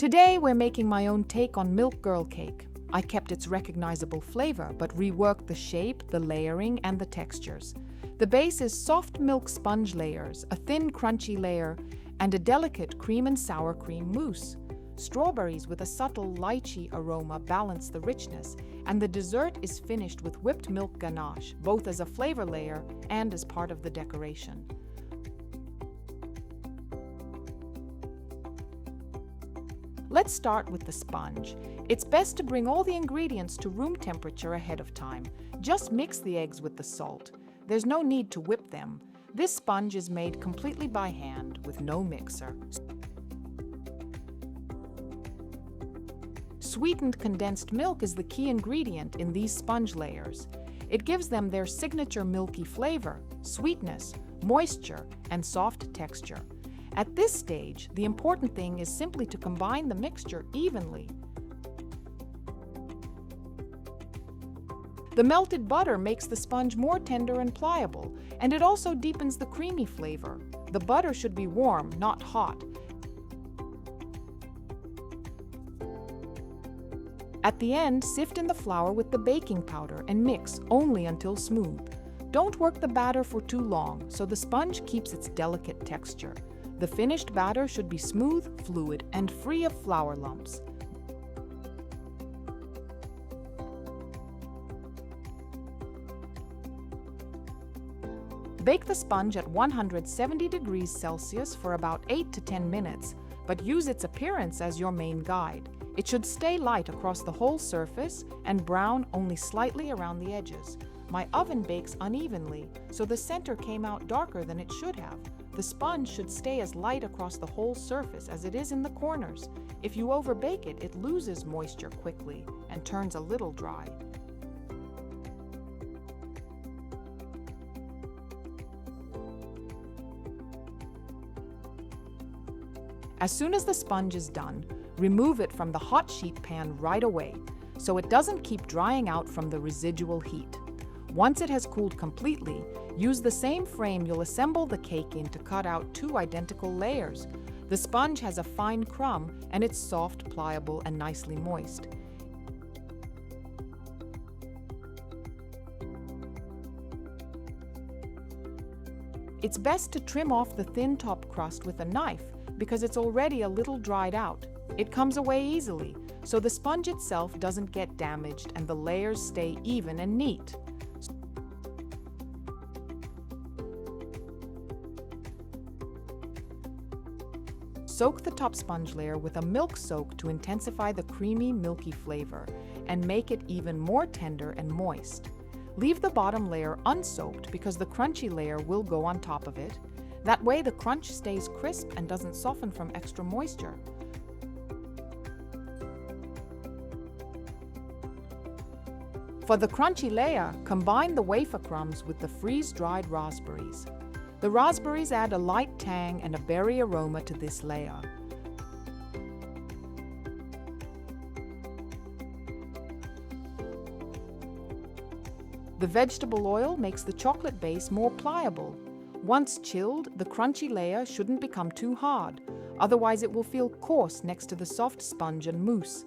Today we're making my own take on milk girl cake. I kept its recognizable flavor, but reworked the shape, the layering, and the textures. The base is soft milk sponge layers, a thin crunchy layer, and a delicate cream and sour cream mousse. Strawberries with a subtle lychee aroma balance the richness, and the dessert is finished with whipped milk ganache, both as a flavor layer and as part of the decoration. Let's start with the sponge. It's best to bring all the ingredients to room temperature ahead of time. Just mix the eggs with the salt. There's no need to whip them. This sponge is made completely by hand with no mixer. Sweetened condensed milk is the key ingredient in these sponge layers. It gives them their signature milky flavor, sweetness, moisture, and soft texture. At this stage, the important thing is simply to combine the mixture evenly. The melted butter makes the sponge more tender and pliable, and it also deepens the creamy flavor. The butter should be warm, not hot. At the end, sift in the flour with the baking powder and mix only until smooth. Don't work the batter for too long, so the sponge keeps its delicate texture. The finished batter should be smooth, fluid, and free of flour lumps. Bake the sponge at 170 degrees Celsius for about 8 to 10 minutes, but use its appearance as your main guide. It should stay light across the whole surface and brown only slightly around the edges. My oven bakes unevenly, so the center came out darker than it should have. The sponge should stay as light across the whole surface as it is in the corners. If you overbake it, it loses moisture quickly and turns a little dry. As soon as the sponge is done, remove it from the hot sheet pan right away, so it doesn't keep drying out from the residual heat. Once it has cooled completely, use the same frame you'll assemble the cake in to cut out 2 identical layers. The sponge has a fine crumb, and it's soft, pliable, and nicely moist. It's best to trim off the thin top crust with a knife because it's already a little dried out. It comes away easily, so the sponge itself doesn't get damaged and the layers stay even and neat. Soak the top sponge layer with a milk soak to intensify the creamy, milky flavor and make it even more tender and moist. Leave the bottom layer unsoaked because the crunchy layer will go on top of it. That way the crunch stays crisp and doesn't soften from extra moisture. For the crunchy layer, combine the wafer crumbs with the freeze-dried raspberries. The raspberries add a light tang and a berry aroma to this layer. The vegetable oil makes the chocolate base more pliable. Once chilled, the crunchy layer shouldn't become too hard, otherwise it will feel coarse next to the soft sponge and mousse.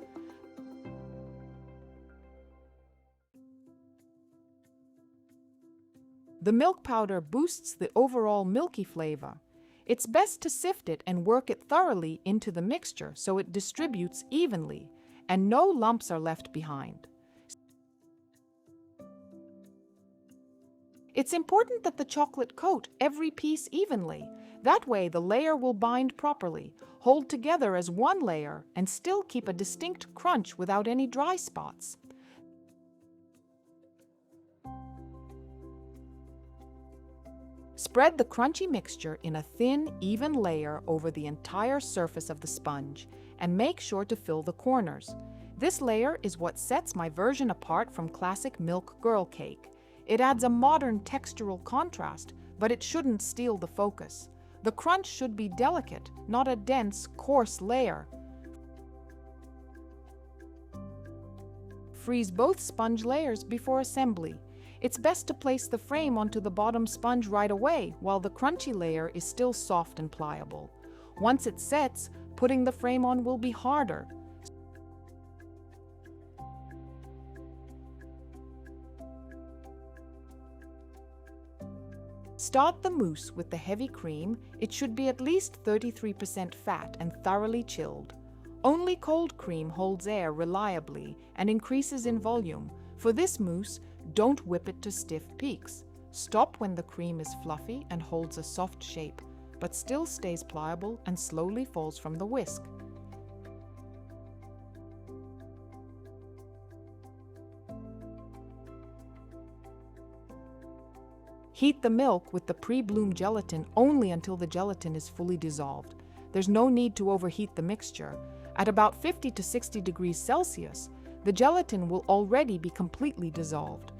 The milk powder boosts the overall milky flavor. It's best to sift it and work it thoroughly into the mixture so it distributes evenly and no lumps are left behind. It's important that the chocolate coat every piece evenly. That way the layer will bind properly, hold together as one layer, and still keep a distinct crunch without any dry spots. Spread the crunchy mixture in a thin, even layer over the entire surface of the sponge, and make sure to fill the corners. This layer is what sets my version apart from classic milk girl cake. It adds a modern textural contrast, but it shouldn't steal the focus. The crunch should be delicate, not a dense, coarse layer. Freeze both sponge layers before assembly. It's best to place the frame onto the bottom sponge right away while the crunchy layer is still soft and pliable. Once it sets, putting the frame on will be harder. Start the mousse with the heavy cream. It should be at least 33% fat and thoroughly chilled. Only cold cream holds air reliably and increases in volume. For this mousse, don't whip it to stiff peaks. Stop when the cream is fluffy and holds a soft shape, but still stays pliable and slowly falls from the whisk. Heat the milk with the pre-bloomed gelatin only until the gelatin is fully dissolved. There's no need to overheat the mixture. At about 50 to 60 degrees Celsius, the gelatin will already be completely dissolved.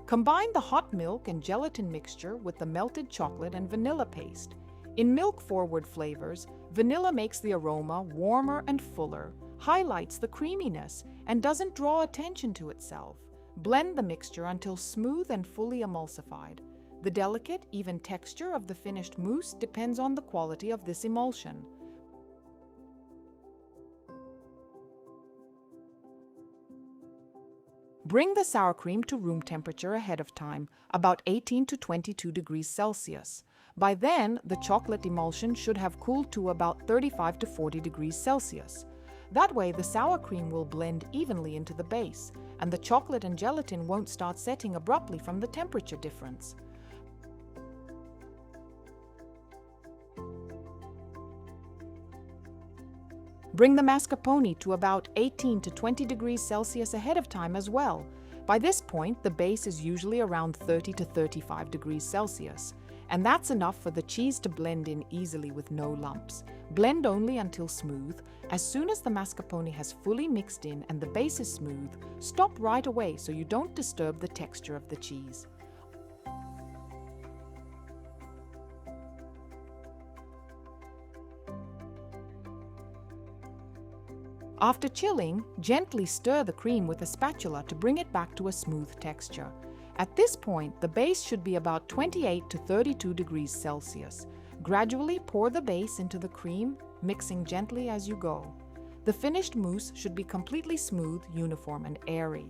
Combine the hot milk and gelatin mixture with the melted chocolate and vanilla paste. In milk-forward flavors, vanilla makes the aroma warmer and fuller, highlights the creaminess, and doesn't draw attention to itself. Blend the mixture until smooth and fully emulsified. The delicate, even texture of the finished mousse depends on the quality of this emulsion. Bring the sour cream to room temperature ahead of time, about 18 to 22 degrees Celsius. By then, the chocolate emulsion should have cooled to about 35 to 40 degrees Celsius. That way, the sour cream will blend evenly into the base, and the chocolate and gelatin won't start setting abruptly from the temperature difference. Bring the mascarpone to about 18 to 20 degrees Celsius ahead of time as well. By this point, the base is usually around 30 to 35 degrees Celsius, and that's enough for the cheese to blend in easily with no lumps. Blend only until smooth. As soon as the mascarpone has fully mixed in and the base is smooth, stop right away so you don't disturb the texture of the cheese. After chilling, gently stir the cream with a spatula to bring it back to a smooth texture. At this point, the base should be about 28 to 32 degrees Celsius. Gradually pour the base into the cream, mixing gently as you go. The finished mousse should be completely smooth, uniform, and airy.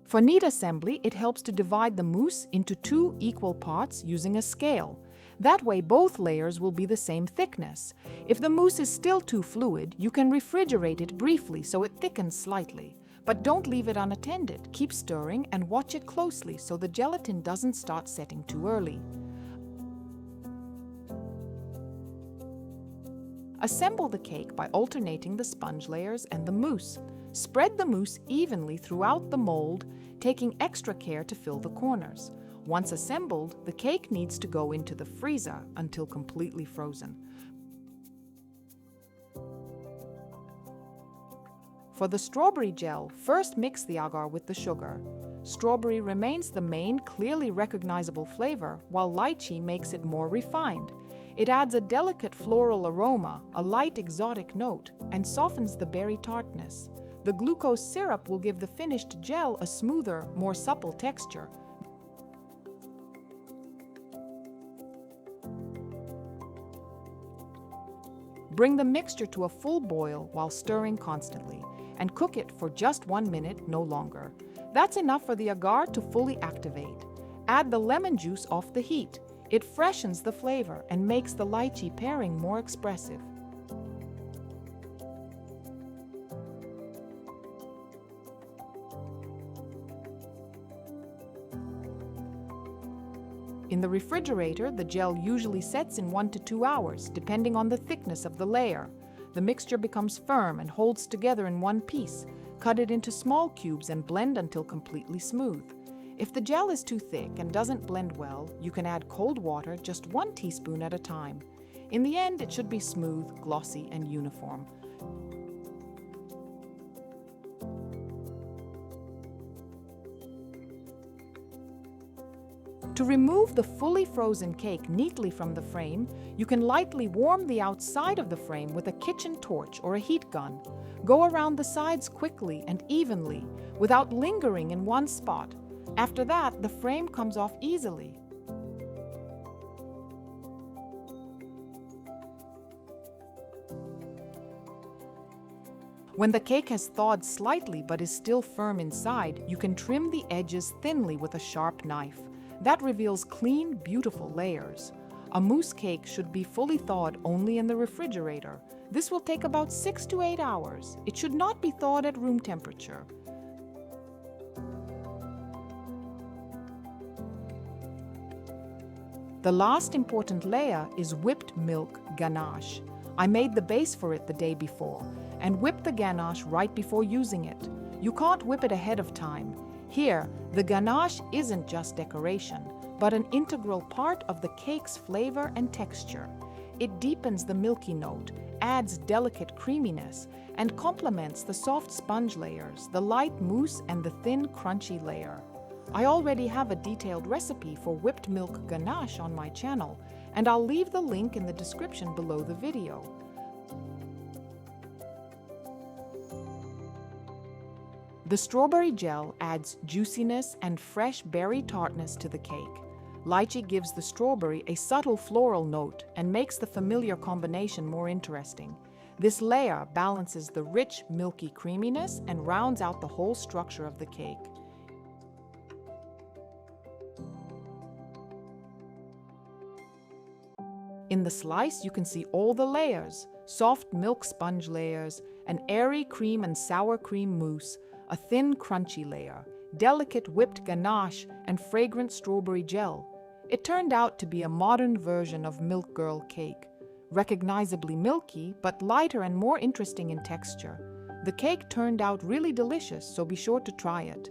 For neat assembly, it helps to divide the mousse into 2 equal parts using a scale. That way, both layers will be the same thickness. If the mousse is still too fluid, you can refrigerate it briefly so it thickens slightly. But don't leave it unattended. Keep stirring and watch it closely so the gelatin doesn't start setting too early. Assemble the cake by alternating the sponge layers and the mousse. Spread the mousse evenly throughout the mold, taking extra care to fill the corners. Once assembled, the cake needs to go into the freezer until completely frozen. For the strawberry gel, first mix the agar with the sugar. Strawberry remains the main, clearly recognizable flavor, while lychee makes it more refined. It adds a delicate floral aroma, a light exotic note, and softens the berry tartness. The glucose syrup will give the finished gel a smoother, more supple texture. Bring the mixture to a full boil while stirring constantly, and cook it for just 1 minute, no longer. That's enough for the agar to fully activate. Add the lemon juice off the heat. It freshens the flavor and makes the lychee pairing more expressive. In the refrigerator, the gel usually sets in 1 to 2 hours, depending on the thickness of the layer. The mixture becomes firm and holds together in one piece. Cut it into small cubes and blend until completely smooth. If the gel is too thick and doesn't blend well, you can add cold water just 1 teaspoon at a time. In the end, it should be smooth, glossy, and uniform. To remove the fully frozen cake neatly from the frame, you can lightly warm the outside of the frame with a kitchen torch or a heat gun. Go around the sides quickly and evenly, without lingering in one spot. After that, the frame comes off easily. When the cake has thawed slightly but is still firm inside, you can trim the edges thinly with a sharp knife. That reveals clean, beautiful layers. A mousse cake should be fully thawed only in the refrigerator. This will take about 6 to 8 hours. It should not be thawed at room temperature. The last important layer is whipped milk ganache. I made the base for it the day before and whipped the ganache right before using it. You can't whip it ahead of time. Here, the ganache isn't just decoration, but an integral part of the cake's flavor and texture. It deepens the milky note, adds delicate creaminess, and complements the soft sponge layers, the light mousse, and the thin, crunchy layer. I already have a detailed recipe for whipped milk ganache on my channel, and I'll leave the link in the description below the video. The strawberry gel adds juiciness and fresh berry tartness to the cake. Lychee gives the strawberry a subtle floral note and makes the familiar combination more interesting. This layer balances the rich, milky creaminess and rounds out the whole structure of the cake. In the slice, you can see all the layers: soft milk sponge layers, an airy cream and sour cream mousse, a thin crunchy layer, delicate whipped ganache, and fragrant strawberry gel. It turned out to be a modern version of Milk Girl cake, recognizably milky, but lighter and more interesting in texture. The cake turned out really delicious, so be sure to try it.